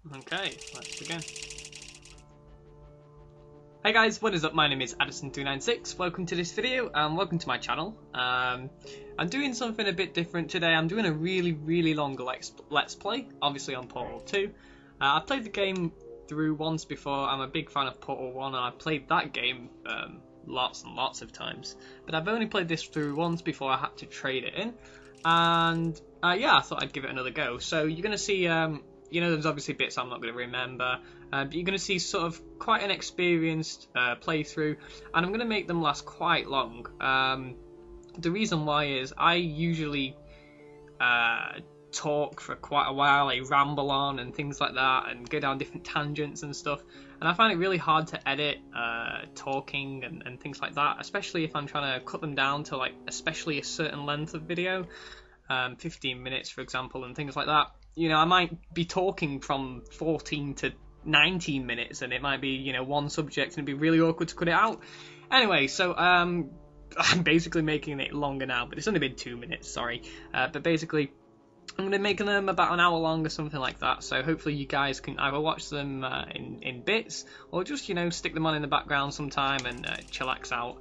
Okay, let's begin. Hey guys, what is up? My name is ADDISON396. Welcome to this video and welcome to my channel. I'm doing something a bit different today. I'm doing a really long let's play, obviously on Portal 2. I've played the game through once before. I'm a big fan of Portal 1 and I've played that game lots and lots of times. But I've only played this through once before I had to trade it in. And yeah, I thought I'd give it another go. So you're going to see, you know, there's obviously bits I'm not going to remember. But you're going to see sort of quite an experienced playthrough. And I'm going to make them last quite long. The reason why is I usually talk for quite a while. I ramble on and things like that and go down different tangents and stuff. And I find it really hard to edit talking and things like that, especially if I'm trying to cut them down to like especially a certain length of video, 15 minutes for example, and things like that. You know, I might be talking from 14 to 19 minutes and it might be, you know, one subject and it'd be really awkward to cut it out. Anyway, so I'm basically making it longer now, but it's only been 2 minutes, sorry. But basically I'm going to make them about an hour long or something like that, so hopefully you guys can either watch them in bits or just, you know, stick them on in the background sometime and chillax out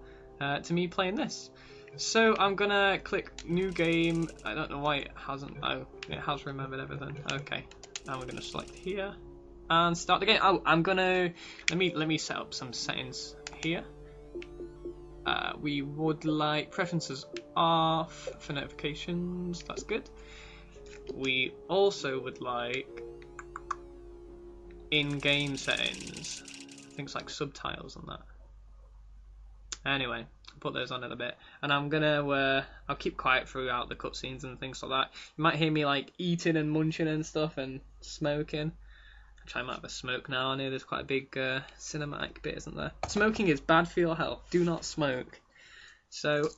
to me playing this. So I'm going to click new game. I don't know why it hasn't. Oh, it has remembered everything. Okay, now we're going to select here and start the game. Oh, I'm going to let me set up some settings here. We would like preferences off for notifications. That's good. We also would like in-game settings, things like subtitles and that. Anyway, I'll put those on in a bit, and I'm gonna I'll keep quiet throughout the cutscenes and things like that. You might hear me like eating and munching and stuff and smoking. Actually, I might have a smoke now. I know there's quite a big cinematic bit, isn't there? Smoking is bad for your health. Do not smoke. So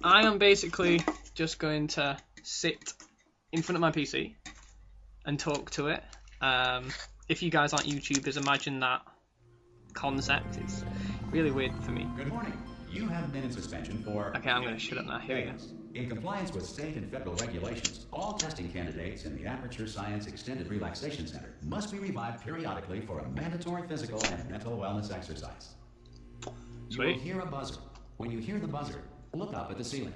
I am basically just going to sit in front of my PC and talk to it. If you guys aren't YouTubers, imagine that concept. It's really weird for me. Good morning. You have been in suspension for... Okay, I'm going to shut up now. Here we go. In compliance with state and federal regulations, all testing candidates in the Aperture Science Extended Relaxation Center must be revived periodically for a mandatory physical and mental wellness exercise. You will hear a buzzer. When you hear the buzzer, look up at the ceiling.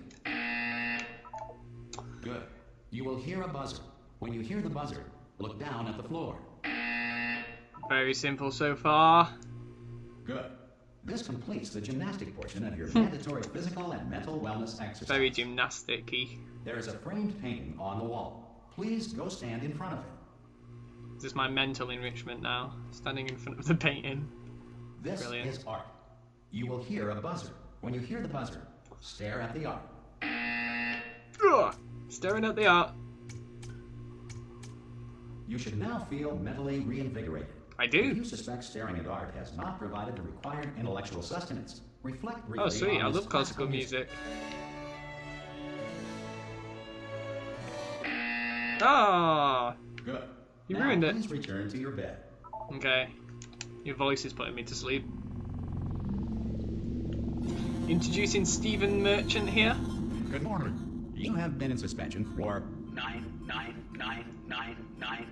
Good. You will hear a buzzer. When you hear the buzzer, look down at the floor. Very simple so far. Good. This completes the gymnastic portion of your mandatory physical and mental wellness exercise. Very gymnastic-y. There is a framed painting on the wall. Please go stand in front of it. This is my mental enrichment now, standing in front of the painting. This Brilliant. is art. You will hear a buzzer. When you hear the buzzer, stare at the art. Ugh, staring at the art. You should now feel mentally reinvigorated. I do. If you suspect staring at art has not provided the required intellectual sustenance, reflect briefly. Oh sweet, I on love this classical music. Ah, Good. You Now, ruined it. Please return to your bed. Okay, your voice is putting me to sleep. Introducing Stephen Merchant here. Good morning. You have been in suspension for 9999999.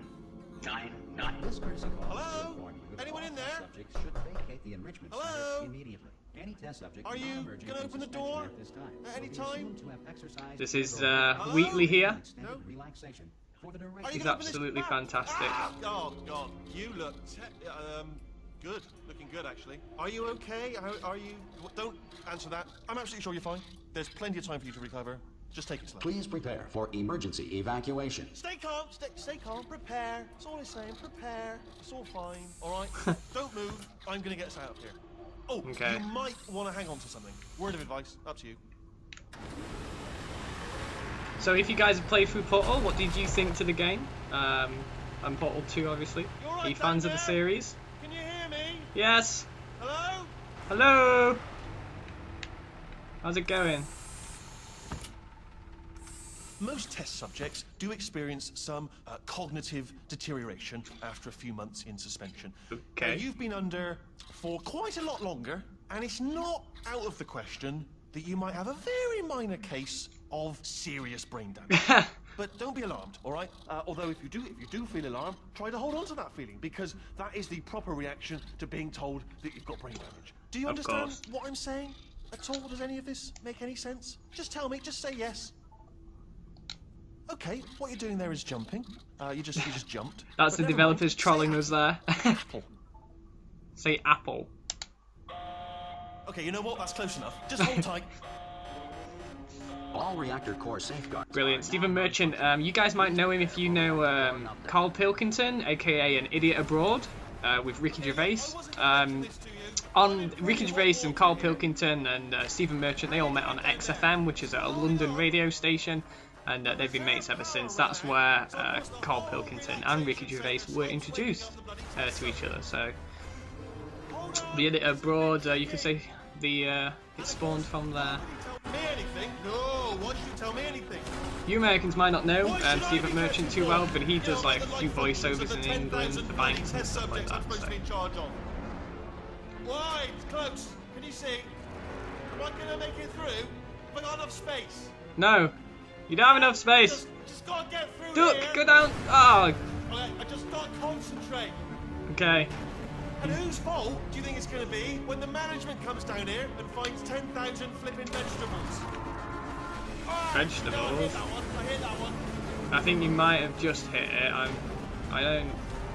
This courtesy call Hello? to inform you that Anyone all in there? subjects should vacate the enrichment Hello? center immediately. Any test subject Are not you emerging gonna from open the suspension door at this time at any will be time? assumed to have exercised This is Hello? Wheatley here. extended No? relaxation for the duration. Are you He's gonna open this- absolutely Ah! fantastic. Ah! Oh God, you look good. Looking good actually. Are you okay? Are you? Don't answer that. I'm absolutely sure you're fine. There's plenty of time for you to recover. Just take it slow. Please prepare for emergency evacuation. Stay calm. Stay calm. Prepare. That's all I'm saying. Prepare. It's all fine. All right. Don't move. I'm gonna get us out of here. Oh, Okay. You might want to hang on to something. Word of advice. Up to you. So if you guys have played through Portal, what did you think to the game? And Portal 2 obviously. You all right Are you down fans of the there? series? Can you hear me? Yes. Hello? Hello. How's it going? Most test subjects do experience some cognitive deterioration after a few months in suspension. Okay. Now, you've been under for quite a lot longer, and it's not out of the question that you might have a very minor case of serious brain damage. But don't be alarmed, all right? Although if you do feel alarmed, try to hold on to that feeling, because that is the proper reaction to being told that you've got brain damage. Do you understand what I'm saying at all? Does any of this make any sense? Just tell me. Just say yes. Okay, what you're doing there is jumping. You just jumped. That's the developers trolling us there. Apple. Say apple. Okay, you know what? That's close enough. Just hold tight. All reactor core safeguards. Brilliant. Stephen Merchant, you guys might know him if you know Carl Pilkington, aka An Idiot Abroad, with Ricky Gervais. On Ricky Gervais and Carl Pilkington and Stephen Merchant, they all met on XFM, which is a London radio station, and they've been mates ever since. That's where Carl Pilkington and Ricky Gervais were introduced to each other. So the Idiot Abroad, you could say it spawned from there. Me anything? No, why should you tell me anything? You Americans might not know Stephen Merchant too well, but he does like a few voiceovers in England for banks and stuff like that. So. Why? It's close. Can you see? Am I gonna make it through? Have I got enough space? No, you don't have enough space. Just gotta get through. Duck, here. go down. Oh. I just gotta concentrate. Okay. And whose fault do you think it's going to be when the management comes down here and finds 10,000 flipping vegetables? Oh, Vegetables? No, I hit that one. I hit that one. I think you might have just hit it. I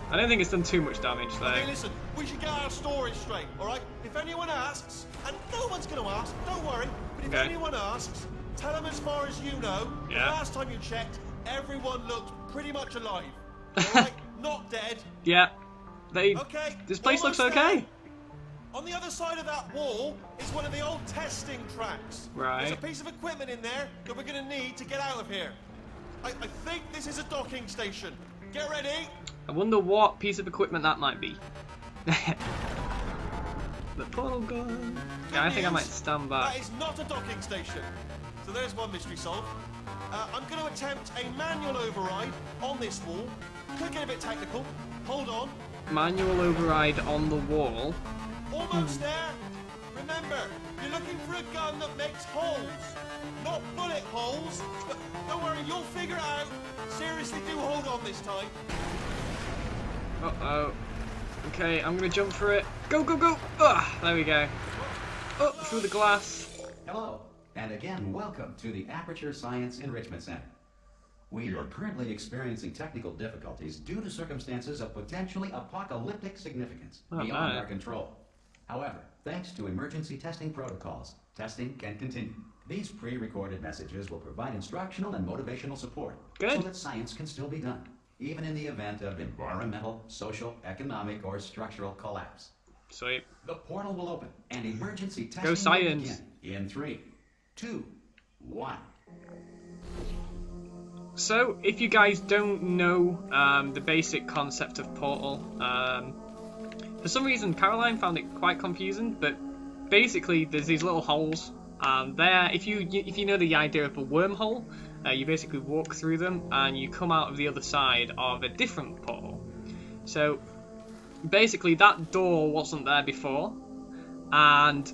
don't think it's done too much damage though. Okay, listen. We should get our story straight, all right? If anyone asks, and no one's going to ask, don't worry. But if anyone asks, tell them as far as you know. Yeah. The last time you checked, everyone looked pretty much alive. All right, not dead. Yeah. Okay, this place looks almost okay. there. On the other side of that wall is one of the old testing tracks. Right. There's a piece of equipment in there that we're going to need to get out of here. I think this is a docking station. Get ready. I wonder what piece of equipment that might be. The portal gun. Yeah, I think I might stand back. That is not a docking station. So there's one mystery solved. I'm going to attempt a manual override on this wall. Could get a bit technical. Hold on. Manual override on the wall. Almost there. Remember, you're looking for a gun that makes holes, not bullet holes. But don't worry, you'll figure it out. Seriously, do hold on this time. Uh-oh. Okay, I'm gonna jump for it. Go, go, go! Ah, there we go. Up through the glass. Hello, and again, welcome to the Aperture Science Enrichment Center. We are currently experiencing technical difficulties due to circumstances of potentially apocalyptic significance beyond our control. However, thanks to emergency testing protocols, testing can continue. These pre-recorded messages will provide instructional and motivational support so that science can still be done, even in the event of environmental, social, economic, or structural collapse. Sweet. The portal will open and emergency testing Go science. will begin in 3, 2, 1. So, if you guys don't know the basic concept of Portal, for some reason Caroline found it quite confusing, but basically there's these little holes, and there, if you know the idea of a wormhole, you basically walk through them and you come out of the other side of a different portal. So, basically that door wasn't there before, and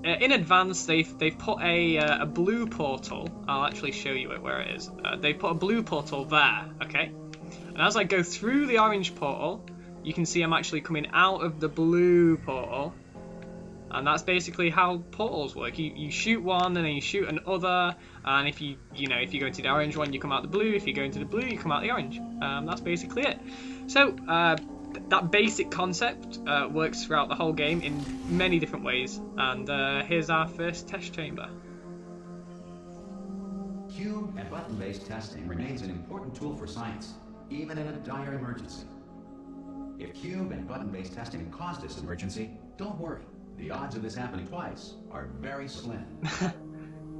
in advance, they've put a blue portal. I'll actually show you where it is. They put a blue portal there, okay? And as I go through the orange portal, you can see I'm actually coming out of the blue portal. And that's basically how portals work. You shoot one, and then you shoot another. And if you go into the orange one, you come out the blue. If you go into the blue, you come out the orange. That's basically it. So, that basic concept works throughout the whole game in many different ways, and here's our first test chamber. Cube and button-based testing remains an important tool for science, even in a dire emergency. If cube and button-based testing caused this emergency, don't worry. The odds of this happening twice are very slim.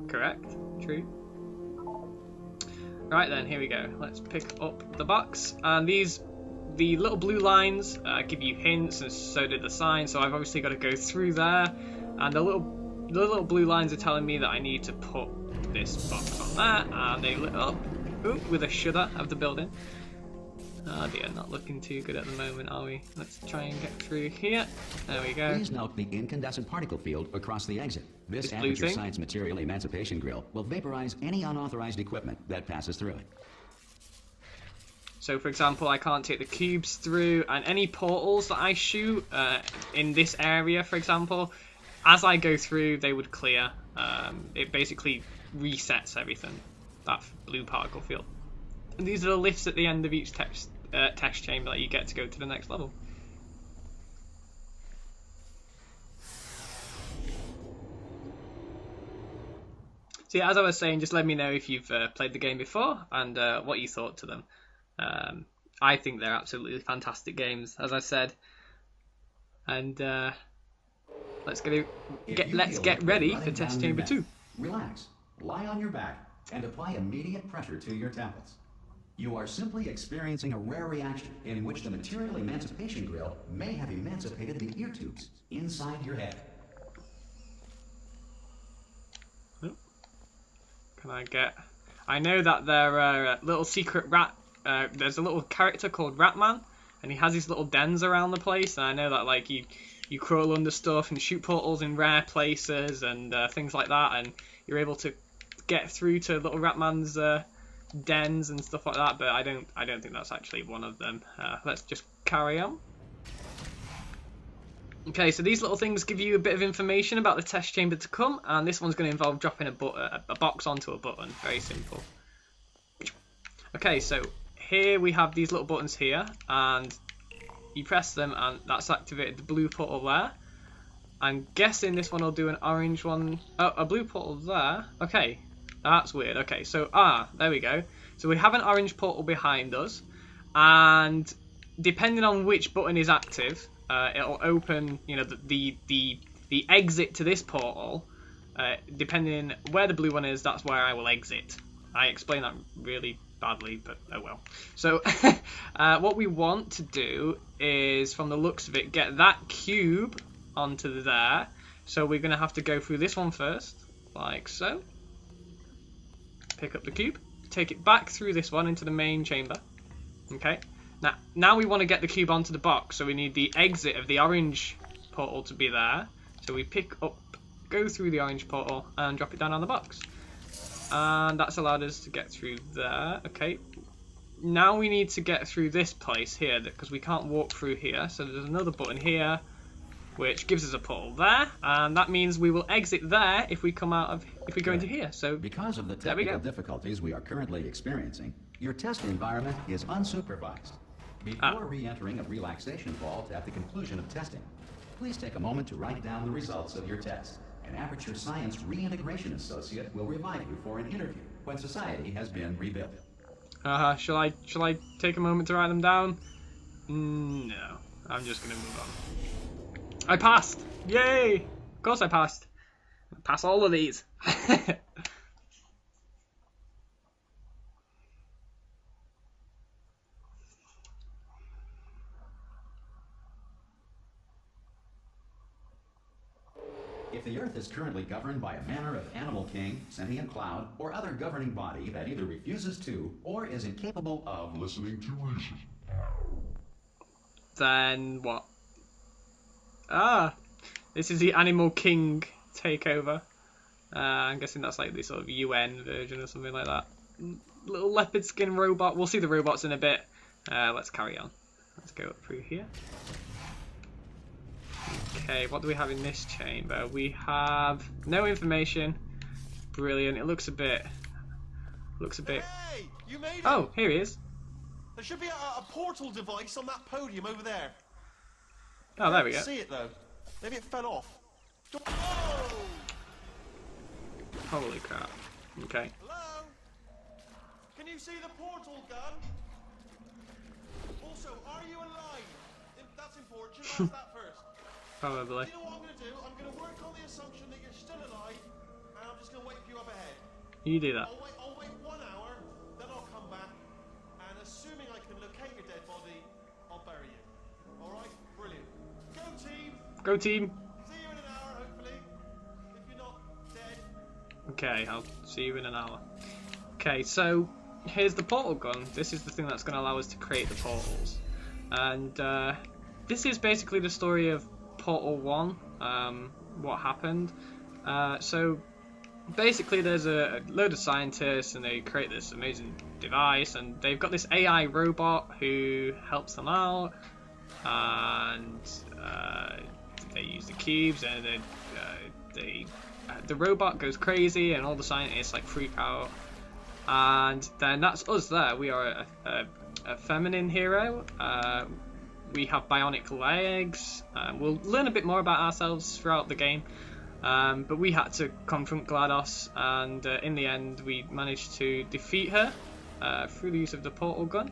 Correct. True. Right then, here we go. Let's pick up the box, and the little blue lines give you hints, and so did the sign, so I've obviously got to go through there, and the little blue lines are telling me that I need to put this box on there, and they lit up with a shudder of the building. Oh dear, not looking too good at the moment, are we? Let's try and get through here. There we go. Please note the incandescent particle field across the exit. This Aperture Science Material Emancipation Grill will vaporize any unauthorized equipment that passes through it. So, for example, I can't take the cubes through, and any portals that I shoot in this area, for example, as I go through, they would clear. It basically resets everything, that blue particle field. And these are the lifts at the end of each test chamber that you get to go to the next level. So yeah, as I was saying, just let me know if you've played the game before and what you thought to them. I think they're absolutely fantastic games, as I said. And let's get ready for test chamber 2. Relax, lie on your back, and apply immediate pressure to your temples. You are simply experiencing a rare reaction in which the material emancipation grill may have emancipated the ear tubes inside your head. Can I get... I know that there are little secret rat... there's a little character called Ratman, and he has these little dens around the place, and I know that like you crawl under stuff and shoot portals in rare places and things like that, and you're able to get through to little Ratman's dens and stuff like that, but I don't think that's actually one of them. Let's just carry on. Okay, so these little things give you a bit of information about the test chamber to come, and this one's going to involve dropping a box onto a button. Very simple. Okay, so here we have these little buttons here, and you press them and that's activated the blue portal there. I'm guessing this one will do an orange one. Oh, a blue portal there. Okay, that's weird. Okay, so there we go. So we have an orange portal behind us, and depending on which button is active, it'll open, you know, the exit to this portal. Depending where the blue one is, that's where I will exit. I explained that really badly, but oh well. So what we want to do is, from the looks of it, get that cube onto there. So we're going to have to go through this one first, like so. Pick up the cube, take it back through this one into the main chamber. Okay. Now we want to get the cube onto the box, so we need the exit of the orange portal to be there. So we pick up, go through the orange portal and drop it down on the box. And that's allowed us to get through there. Okay. Now we need to get through this place here, because we can't walk through here. So there's another button here, which gives us a portal there, and that means we will exit there if we come out of, if we go into here. So because of the technical difficulties we are currently experiencing, your test environment is unsupervised. Before re-entering a relaxation vault at the conclusion of testing, please take a moment to write down the results of your test. An Aperture Science Reintegration Associate will revive you for an interview when society has been rebuilt. Shall I take a moment to write them down? No, I'm just gonna move on. I passed! Yay! Of course I passed. I pass all of these. If the Earth is currently governed by a manner of animal king, sentient cloud, or other governing body that either refuses to or is incapable of listening to reason, then what? This is the Animal King takeover. I'm guessing that's like the sort of UN version or something like that. Little leopard skin robot. We'll see the robots in a bit. Let's carry on. Let's go up through here. Okay, what do we have in this chamber? We have no information. Brilliant. It looks a bit. Hey, you made it. Oh, here he is. There should be a portal device on that podium over there. Oh, there we go. I can't see it though. Maybe it fell off. Oh! Holy crap. Okay. Hello? Can you see the portal gun? Also, are you alive? That's important. Should I ask that first? Probably. Do you know what I'm going to do? I'm going to work on the assumption that you're still alive, and I'm just going to wait for you up ahead. You do that. I'll wait 1 hour, then I'll come back, and assuming I can locate your dead body, I'll bury you. Alright? Brilliant. Go team! Go team! See you in an hour, hopefully. If you're not dead. Okay, I'll see you in an hour. Okay, so here's the portal gun. This is the thing that's going to allow us to create the portals. And this is basically the story of Portal 1, what happened. So basically there's a load of scientists and they create this amazing device, and they've got this AI robot who helps them out, and they use the cubes, and the robot goes crazy and all the scientists like freak out, and then that's us there. We are a feminine hero. We have bionic legs. We'll learn a bit more about ourselves throughout the game. But we had to confront GLaDOS, and in the end we managed to defeat her through the use of the portal gun,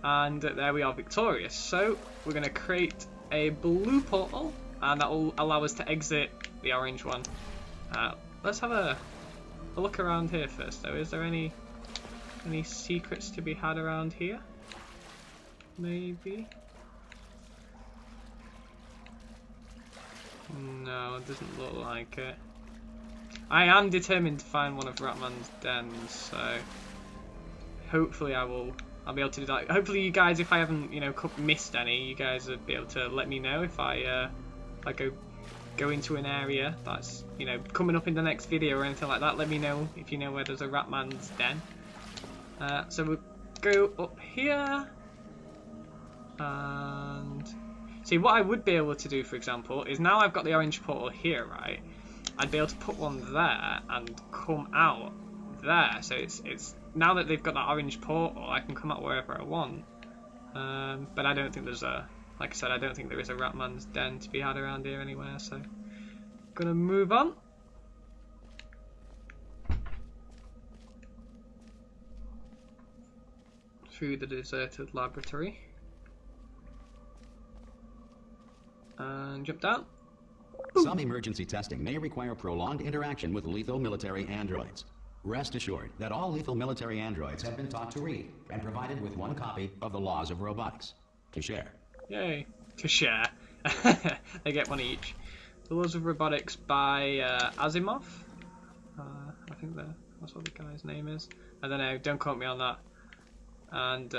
and there we are victorious. So we're going to create a blue portal, and that will allow us to exit the orange one. Let's have a look around here first though. Is there any secrets to be had around here? Maybe? No, it doesn't look like it. I am determined to find one of Ratman's dens, so hopefully I'll be able to do that. Hopefully you guys, if I haven't, you know, missed any, you guys would be able to let me know if I go into an area that's, you know, coming up in the next video or anything like that. Let me know if you know where there's a Ratman's den. So we'll go up here, and see, what I would be able to do, for example, is now I've got the orange portal here, right? I'd be able to put one there and come out there. So it's now that they've got that orange portal, I can come out wherever I want. But I don't think there's like I said, I don't think there is a Ratman's den to be had around here anywhere. So gonna move on. Through the deserted laboratory. And jump down. Some emergency testing may require prolonged interaction with lethal military androids. Rest assured that all lethal military androids have been taught to read and provided with one copy of the Laws of Robotics to share. Yay, to share. They get one each. The Laws of Robotics by Asimov. I think that's what the guy's name is. I don't know, don't quote me on that. And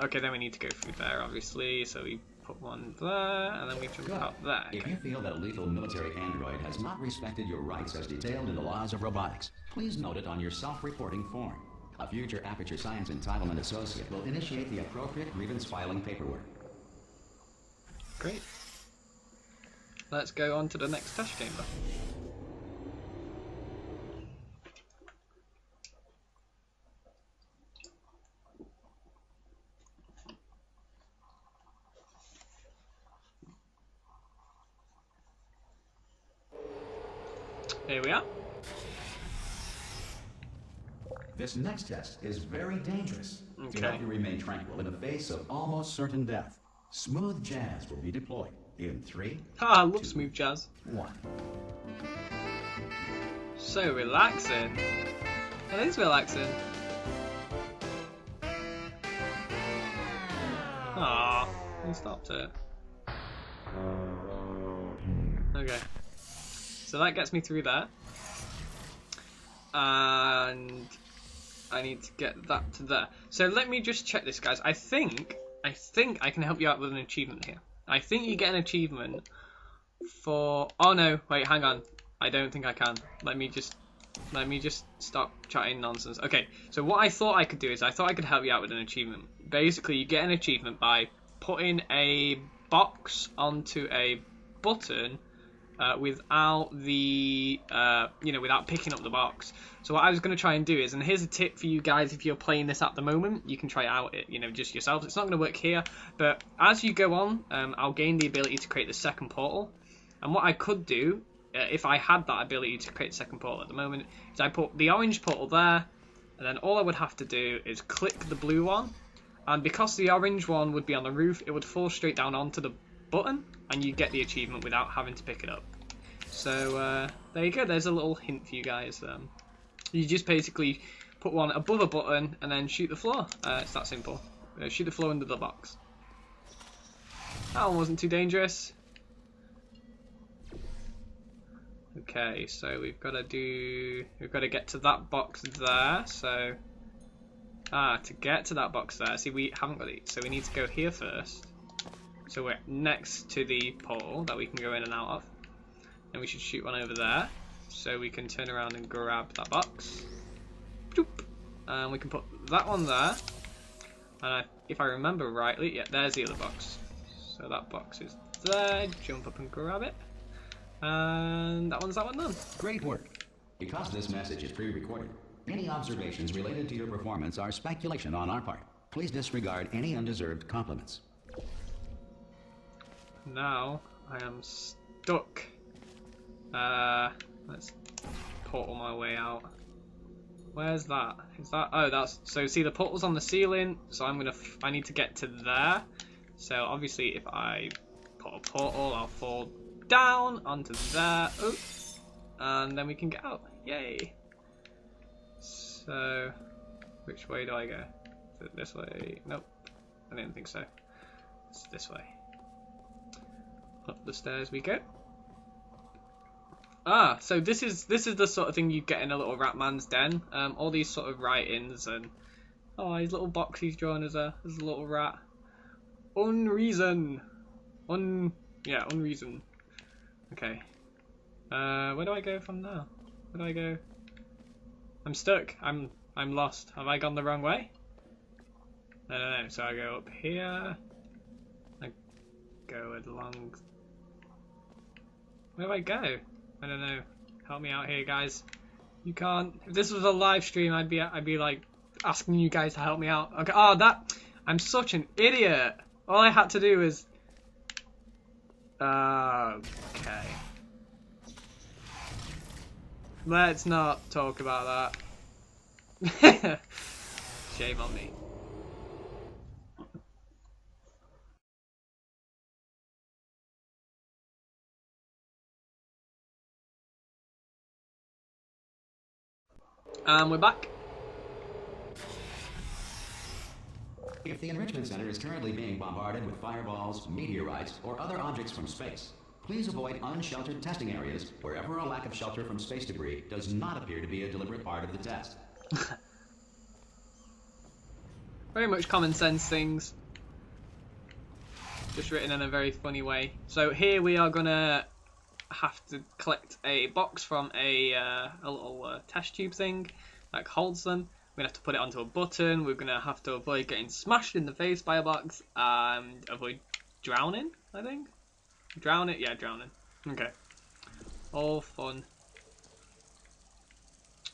okay, then we need to go through there, obviously. So we put one there, and then we jump out there. If you feel that a lethal military android has not respected your rights as detailed in the Laws of Robotics, please note it on your self-reporting form. A future Aperture Science Entitlement Associate will initiate the appropriate grievance filing paperwork. Great. Let's go on to the next test chamber. Here we are. This next test is very dangerous. Okay. To help you remain tranquil in the face of almost certain death, smooth jazz will be deployed in 3, I love 2, smooth jazz. 1. So relaxing. It is relaxing. Ah, he stopped it. Okay. So that gets me through there. And I need to get that to there. So let me just check this, guys. I think I can help you out with an achievement here. I think you get an achievement for... Oh no, wait, hang on. I don't think I can. Let me just stop chatting nonsense. Okay, so what I thought I could do is I thought I could help you out with an achievement. Basically, you get an achievement by putting a box onto a button without the without picking up the box. So what I was going to try and do is, and here's a tip for you guys if you're playing this at the moment, you can try it out just yourselves. It's not going to work here, but as you go on, I'll gain the ability to create the second portal. And what I could do, if I had that ability to create a second portal at the moment, is I put the orange portal there, and then all I would have to do is click the blue one, and because the orange one would be on the roof, it would fall straight down onto the button, and you get the achievement without having to pick it up. So there you go, there's a little hint for you guys. You just basically put one above a button and then shoot the floor. It's that simple. Shoot the floor under the box. That one wasn't too dangerous. Okay, so we've got to get to that box there. So To get to that box there, see, we haven't got it, so we need to go here first. So we're next to the portal that we can go in and out of. And we should shoot one over there, so we can turn around and grab that box. Doop. And we can put that one there. And if I remember rightly, yeah, there's the other box. So that box is there, jump up and grab it. And that one done. Great work. Because this message is pre-recorded, any observations related to your performance are speculation on our part. Please disregard any undeserved compliments. Now I am stuck. Let's portal my way out. Where's that? Is that? Oh, that's. So see, the portal's on the ceiling. So I need to get to there. So obviously, if I put a portal, I'll fall down onto there. Oh, and then we can get out. Yay! So, which way do I go? Is it this way? Nope. I didn't think so. It's this way. Up the stairs we go. Ah, so this is the sort of thing you get in a little rat man's den. All these sort of write-ins and his little box he's drawn as a little rat. Unreason. Unreason. Okay. Where do I go from now? Where do I go? I'm stuck. I'm lost. Have I gone the wrong way? I don't know. So I go up here. I go along. Where do I go? I don't know. Help me out here, guys. You can't. If this was a live stream, I'd be like asking you guys to help me out. Okay. Oh, I'm such an idiot. All I had to do was. Okay. Let's not talk about that. Shame on me. And we're back. If the Enrichment Center is currently being bombarded with fireballs, meteorites, or other objects from space, please avoid unsheltered testing areas wherever a lack of shelter from space debris does not appear to be a deliberate part of the test. Very much common sense things. Just written in a very funny way. So here we are gonna have to collect a box from a little test tube thing that holds them. We're gonna have to put it onto a button. We're gonna have to avoid getting smashed in the face by a box and avoid drowning, I think. Drowning? Yeah, drowning. Okay. All fun.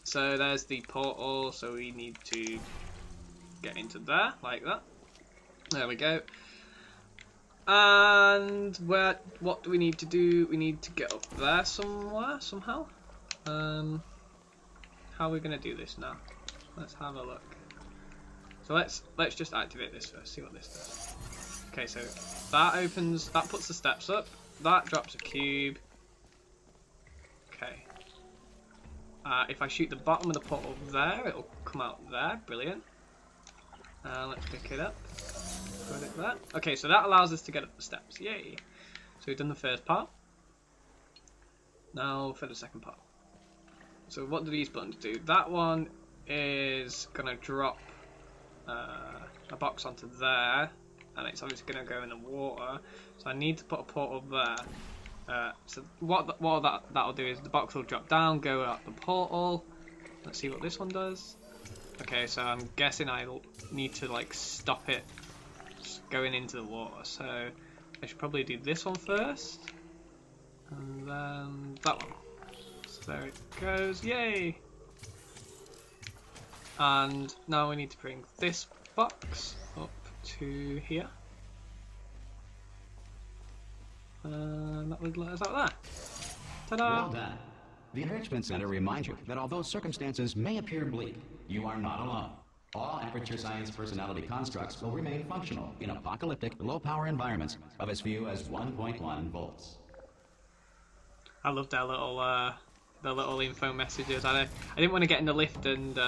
So there's the portal, so we need to get into there, like that. There we go. And what do we need to do? We need to get up there somewhere, somehow. How are we gonna do this now? Let's have a look. So let's just activate this first, see what this does. Okay, so that opens, that puts the steps up, that drops a cube. Okay. If I shoot the bottom of the portal there, it'll come out there, brilliant. Let's pick it up, put it there. Okay, so that allows us to get up the steps, yay. So we've done the first part. Now for the second part. So what do these buttons do? That one is gonna drop a box onto there, and it's obviously gonna go in the water. So I need to put a portal there. So what that'll do is the box will drop down, go out the portal. Let's see what this one does. Okay, so I'm guessing I'll need to like stop it going into the water. So I should probably do this one first, and then that one. So there it goes, yay! And now we need to bring this box up to here. And that would let us out there. Ta-da! Well done. The Enrichment Center reminds you that although circumstances may appear bleak, you are not alone. All Aperture Science personality constructs will remain functional in apocalyptic, low-power environments of as few as 1.1 volts. I love their little info messages. I didn't want to get in the lift and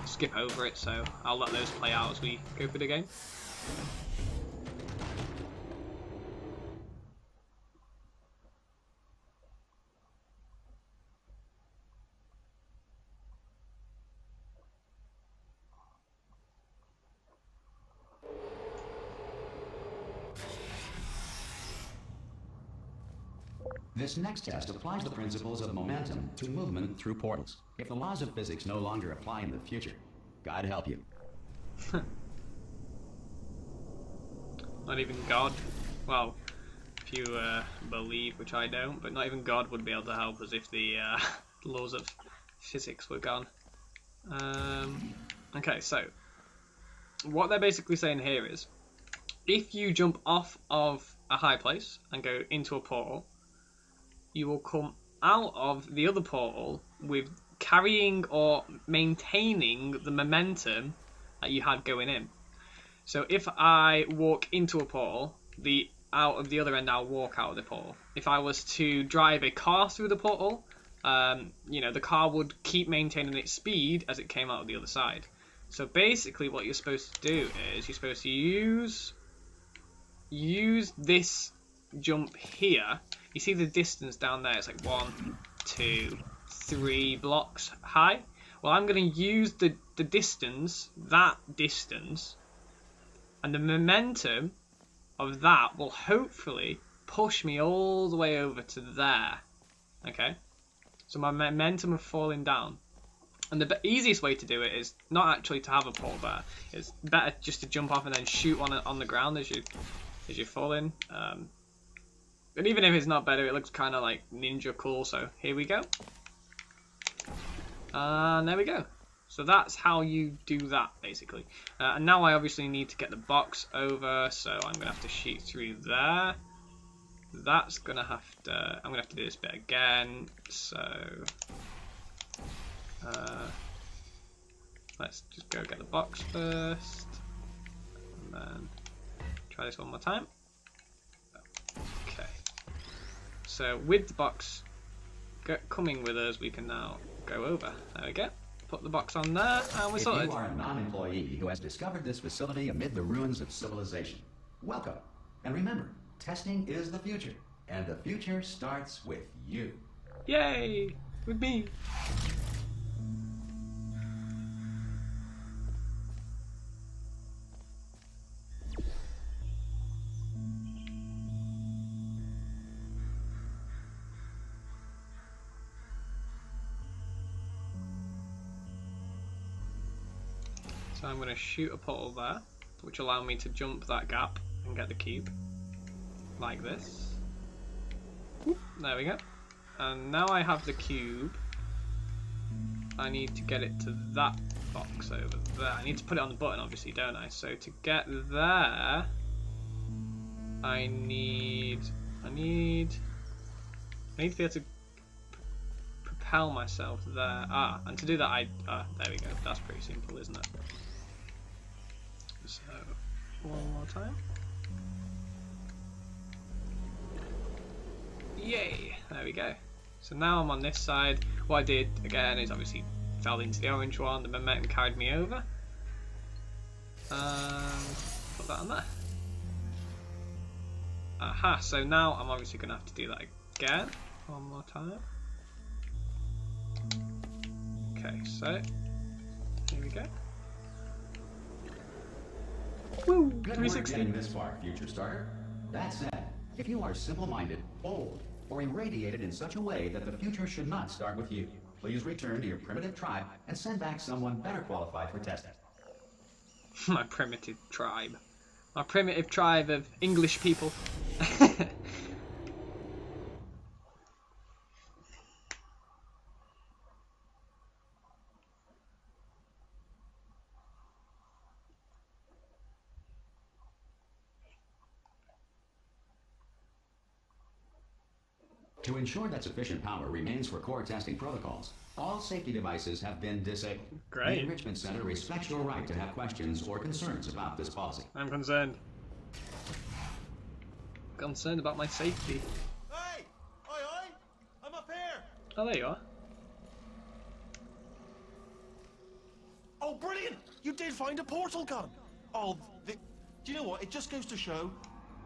skip over it, so I'll let those play out as we go through the game. This next test applies the principles of momentum to movement through portals. If the laws of physics no longer apply in the future, God help you. Not even God. Well, if you believe, which I don't, but not even God would be able to help us if the laws of physics were gone. Okay, so what they're basically saying here is, if you jump off of a high place and go into a portal, you will come out of the other portal with carrying or maintaining the momentum that you had going in. So if I walk into a portal, out of the other end I'll walk out of the portal. If I was to drive a car through the portal, you know, the car would keep maintaining its speed as it came out of the other side. So basically what you're supposed to do is you're supposed to use this jump here. You see the distance down there, it's like 1, 2, 3 blocks high. Well, I'm going to use the distance, that distance, and the momentum of that will hopefully push me all the way over to there. Okay? So my momentum of falling down. And the easiest way to do it is not actually to have a pole there. It's better just to jump off and then shoot on the ground as you're falling. And even if it's not better, it looks kind of like ninja cool. So here we go. And there we go. So that's how you do that, basically. And now I obviously need to get the box over, so I'm gonna have to shoot through there. That's gonna have to. I'm gonna have to do this bit again. So let's just go get the box first, and then try this one more time. Okay. So with the box coming with us, we can now go over. There we go. Put the box on there, and we're sorted. If you are a non-employee who has discovered this facility amid the ruins of civilization, welcome. And remember, testing is the future, and the future starts with you. Yay! With me! So I'm going to shoot a portal there, which will allow me to jump that gap and get the cube, like this. There we go. And now I have the cube. I need to get it to that box over there. I need to put it on the button, obviously, don't I? So to get there, I need to be able to propel myself there. And to do that, there we go. That's pretty simple, isn't it? So, one more time. Yay! There we go. So now I'm on this side. What I did, again, is obviously fell into the orange one. The momentum carried me over. And put that on there. Aha, so now I'm obviously going to have to do that again. One more time. Okay, so, here we go. Woo! Good work getting this far, future starter. That said, if you are simple-minded, bold, or irradiated in such a way that the future should not start with you, please return to your primitive tribe and send back someone better qualified for testing. My primitive tribe. My primitive tribe of English people. To ensure that sufficient power remains for core testing protocols, all safety devices have been disabled. Great. The Enrichment Center respects your right to have questions or concerns about this policy. I'm concerned. Concerned about my safety. Hey! Oi! I'm up here! Oh, there you are. Oh, brilliant! You did find a portal gun! Oh, do you know what? It just goes to show,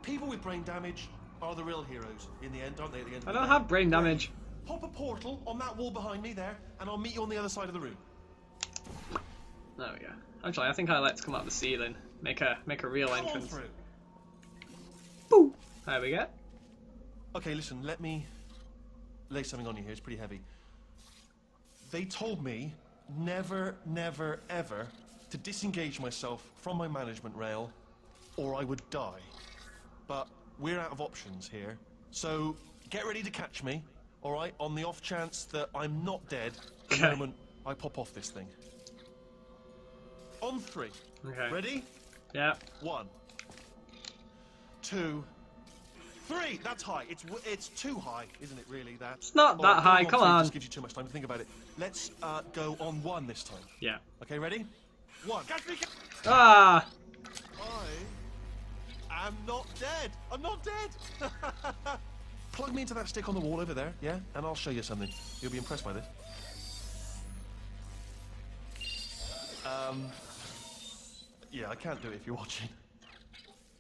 people with brain damage are the real heroes in the end, aren't they? At the end of I the don't day? have brain damage. Pop a portal on that wall behind me there, and I'll meet you on the other side of the room. There we go. Actually, I think I like to come out the ceiling. Make a real Come on entrance. through. Boom! There we go. Okay, listen, let me lay something on you here. It's pretty heavy. They told me never, never, ever to disengage myself from my management rail or I would die. But we're out of options here. So get ready to catch me, all right, on the off chance that I'm not dead the moment I pop off this thing. On 3. Okay. Ready? Yeah. 1, 2, 3. That's high. It's too high, isn't it? Really? That. It's not that high. Come on. Just gives you too much time to think about it. Let's go on 1 this time. Yeah. Okay, ready? 1. Catch me! Ah. I am not dead. I'm not dead. Plug me into that stick on the wall over there, yeah, and I'll show you something. You'll be impressed by this. Yeah, I can't do it if you're watching.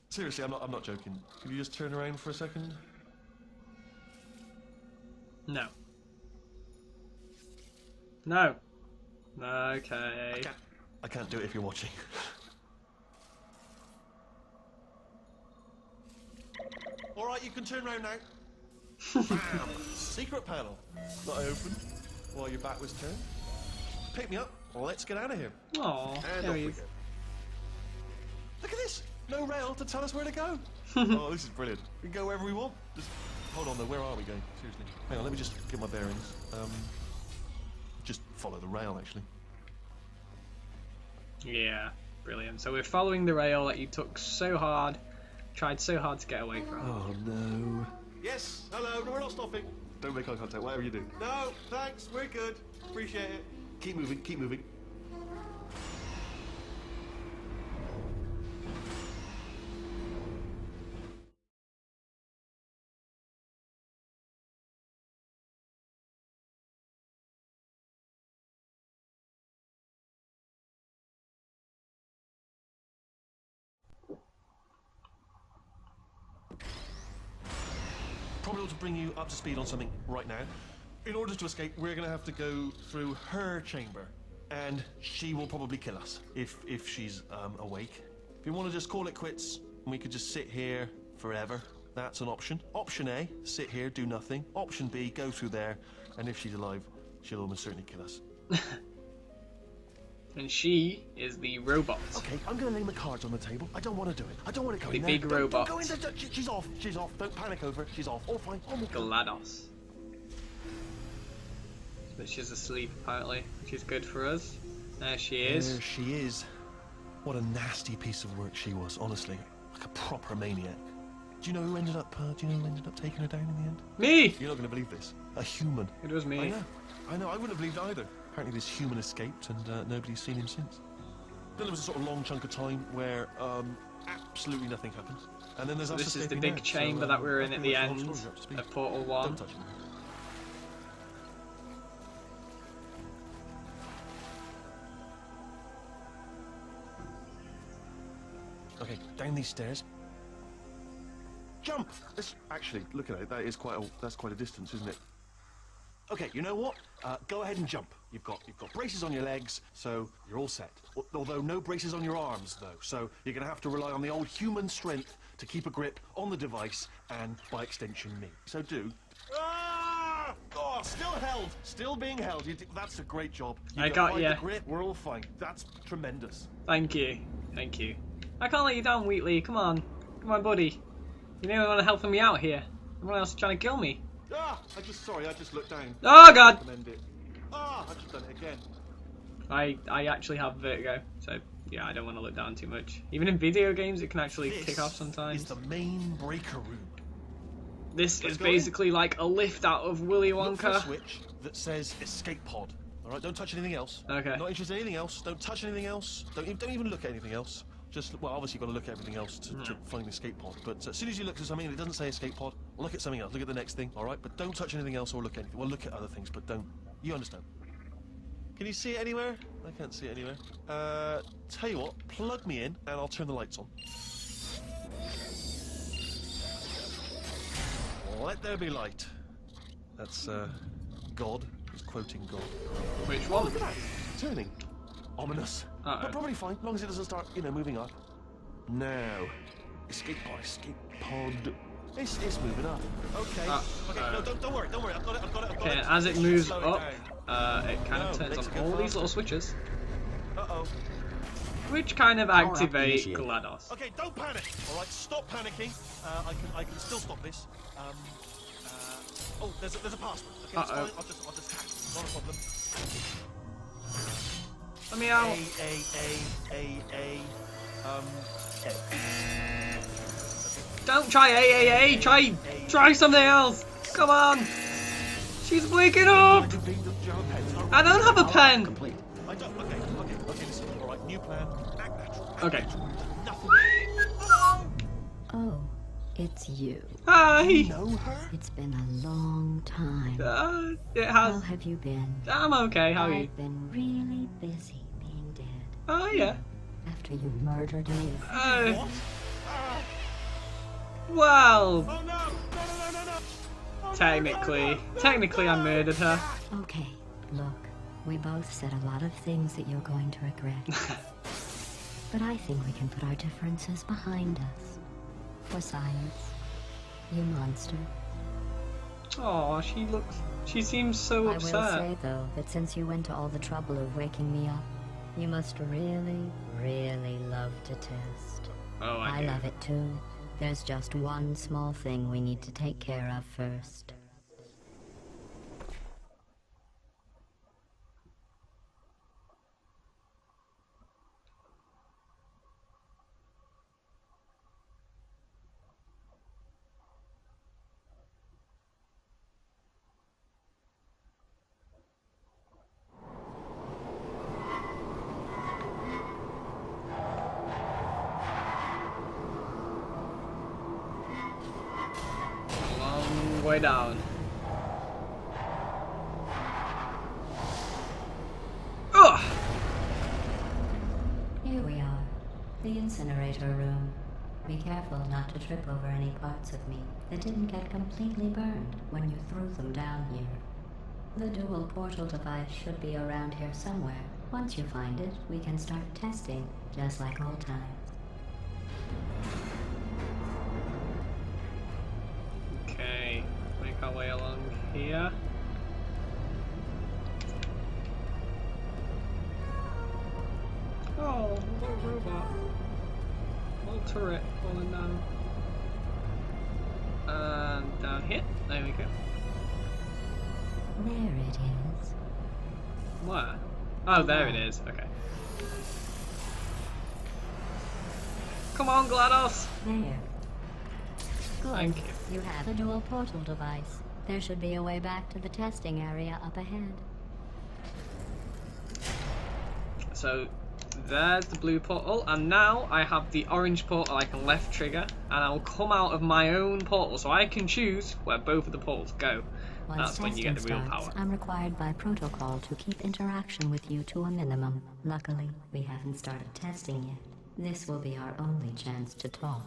Seriously, I'm not joking. Could you just turn around for a second? No. No. Okay. I can't do it if you're watching. Alright, you can turn around now. Bam! Secret panel. That I opened while your back was turned. Pick me up. Let's get out of here. Oh, there he is. Look at this! No rail to tell us where to go. Oh, this is brilliant. We can go wherever we want. Just hold on though, where are we going? Seriously. Hang on, let me just get my bearings. Just follow the rail actually. Yeah, brilliant. So we're following the rail that you took so hard, tried so hard to get away from. Oh no. Yes, hello, no, we're not stopping. Don't make eye contact, whatever you do. No, thanks, we're good. Appreciate it. Keep moving, keep moving. Probably ought to bring you up to speed on something right now. In order to escape, we're going to have to go through her chamber, and she will probably kill us if she's awake. If you want to just call it quits, and we could just sit here forever, that's an option. Option A, sit here, do nothing. Option B, go through there, and if she's alive, she'll almost certainly kill us. And she is the robot. Okay, I'm going to lay my cards on the table. I don't want to do it. I don't want to go The in big there. robot. Don't go in there. She's off. She's off. Don't panic over it. She's off. All fine. Oh my God. GLaDOS. But she's asleep apparently, which is good for us. There she is. There she is. What a nasty piece of work she was, honestly. Like a proper maniac. Do you know who ended up taking her down in the end? Me! You're not going to believe this. A human. It was me. I know. I wouldn't have believed either. Apparently this human escaped and nobody's seen him since. Then there was a sort of long chunk of time where absolutely nothing happened. And then there's us This is the escaping big out, chamber so, that we were in that's at pretty the much the end whole story, up to speed. of Portal 1. Don't touch him. Okay, down these stairs. Jump! Actually, look at it. That's quite a distance, isn't it? Okay, you know what? Go ahead and jump. You've got braces on your legs, so you're all set. Although no braces on your arms, though. So you're going to have to rely on the old human strength to keep a grip on the device and, by extension, me. So do. Ah! Oh, still held. Still being held. That's a great job. I got you. The grip. We're all fine. That's tremendous. Thank you. Thank you. I can't let you down, Wheatley. Come on. Come on, buddy. You know you want to help me out here. Everyone else is trying to kill me. Ah! I just looked down. Oh, God! Ah! I've just done it again. I actually have vertigo, so yeah, I don't want to look down too much. Even in video games, it can actually kick off sometimes. This is the main breaker room. This is basically like a lift out of Willy Look for a Wonka. switch that says escape pod. All right, don't touch anything else. Okay. Not interested in anything else. Don't touch anything else. Don't even look at anything else. Just, well, obviously you've got to look at everything else to find the escape pod. But as soon as you look at something and it doesn't say escape pod, look at something else. Look at the next thing, all right? But don't touch anything else or look at anything. Well, look at other things, but don't. You understand? Can you see it anywhere? I can't see it anywhere. Tell you what, plug me in and I'll turn the lights on. Let there be light. That's, God. He's quoting God. Which one? Look at that. Turning. Ominous. But probably fine, as long as it doesn't start, moving up. Now. Escape pod, escape pod. It's moving up. Okay. Okay. No, don't worry. Don't worry. I've got it. Okay, as it moves up, it kind of turns on all these little switches. Which kind of activate GLaDOS. Okay, don't panic. All right, stop panicking. I can still stop this. Oh, there's a password. Okay, that's fine. I'll just hack. Not a problem. Let me out. Don't try AAA. Try something else. Come on. She's waking up. I don't have a pen. I don't. Okay. Listen. All right, new plan. Act natural. Okay. Oh, it's you. Hi. You know her? It's been a long time. It has. How have you been? I'm okay. How are you? I've been really busy being dead. Oh yeah. After you murdered me. What? Well, Oh no! Oh, technically, I murdered her. Okay, look, we both said a lot of things that you're going to regret. But I think we can put our differences behind us. For science. You monster. Oh, she seems so upset. I will say, though, that since you went to all the trouble of waking me up, you must really, really love to test. Oh, I love it too. There's just one small thing we need to take care of first. Way down. Ugh! Here we are, the incinerator room. Be careful not to trip over any parts of me that didn't get completely burned when you threw them down here. The dual portal device should be around here somewhere. Once you find it, we can start testing, just like old times. Okay, make our way along here. Oh, little robot. Little turret falling down. And down here. There we go. There it is. Where? Oh, there it is. Okay. Come on, GLaDOS! There. Good. Thank you. You have the dual portal device. There should be a way back to the testing area up ahead. So, there's the blue portal, and now I have the orange portal I can left trigger, and I will come out of my own portal, so I can choose where both of the portals go. Once That's when you get the real testing starts, power. I'm required by protocol to keep interaction with you to a minimum. Luckily, we haven't started testing yet. This will be our only chance to talk.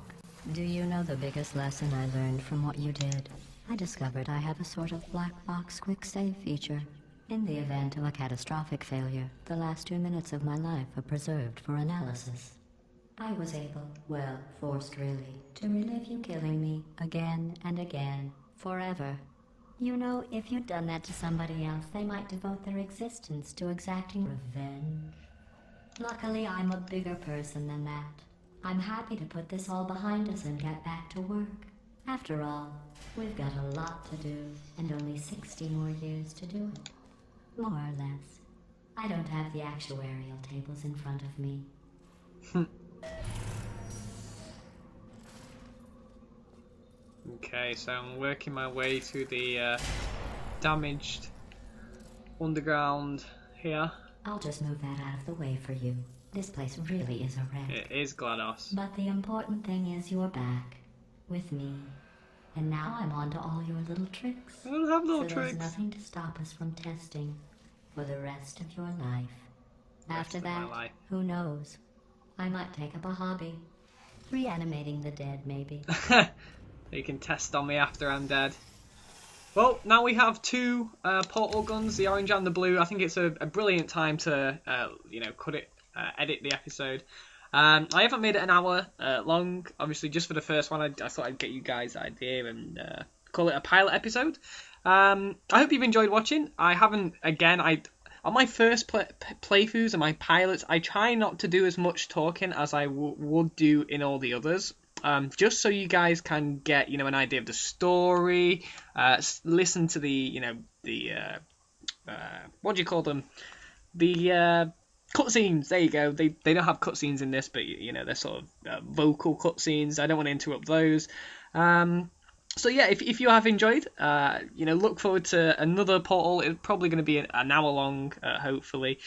Do you know the biggest lesson I learned from what you did? I discovered I have a sort of black box quick save feature. In the event of a catastrophic failure, the last 2 minutes of my life are preserved for analysis. I was able, well, forced really, to relive you killing me again and again, forever. You know, if you'd done that to somebody else, they might devote their existence to exacting revenge. Luckily, I'm a bigger person than that. I'm happy to put this all behind us and get back to work. After all, we've got a lot to do, and only 60 more years to do it. More or less. I don't have the actuarial tables in front of me. Okay, so I'm working my way to the damaged underground here. I'll just move that out of the way for you. This place really is a wreck. It is GLaDOS. But the important thing is you're back. With me. And now I'm on to all your little tricks. I don't have little so tricks. There's nothing to stop us from testing for the rest of your life. After of my that, life. who knows? I might take up a hobby. Reanimating the dead, maybe. You can test on me after I'm dead. Well, now we have two portal guns, the orange and the blue. I think it's a brilliant time to, you know, edit the episode. I haven't made it an hour long, obviously just for the first one. I thought I'd get you guys the idea and call it a pilot episode. I hope you've enjoyed watching. I haven't, again, on my first playthroughs and my pilots, I try not to do as much talking as I would do in all the others. Just so you guys can get, an idea of the story, listen to the, what do you call them? The cutscenes. There you go. They don't have cutscenes in this, but they're sort of vocal cutscenes. I don't want to interrupt those. So yeah, if you have enjoyed, look forward to another Portal. It's probably going to be an hour long, hopefully,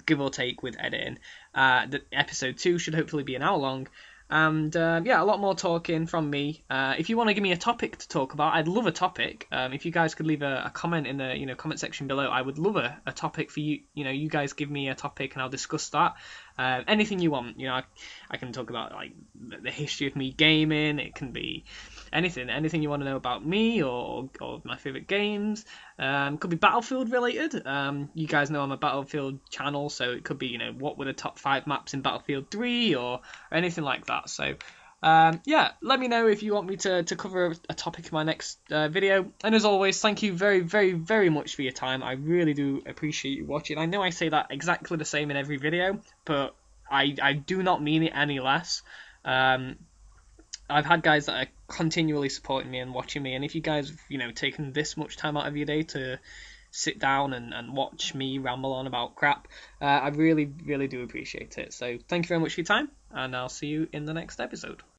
give or take with editing. The episode 2 should hopefully be an hour long. And a lot more talking from me. If you want to give me a topic to talk about, I'd love a topic. If you guys could leave a comment in the comment section below, I would love a topic for you. You guys give me a topic and I'll discuss that. Anything you want. I can talk about like the history of me gaming. It can be anything you want to know about me or my favorite games. Could be Battlefield related. You guys know I'm a Battlefield channel, so it could be what were the top 5 maps in Battlefield 3 or anything like that. So let me know if you want me to cover a topic in my next video. And as always, thank you very, very, very much for your time. I really do appreciate you watching. I know I say that exactly the same in every video, but I do not mean it any less. I've had guys that are continually supporting me and watching me, and if you guys have, taken this much time out of your day to sit down and watch me ramble on about crap, I really, really do appreciate it. So thank you very much for your time, and I'll see you in the next episode.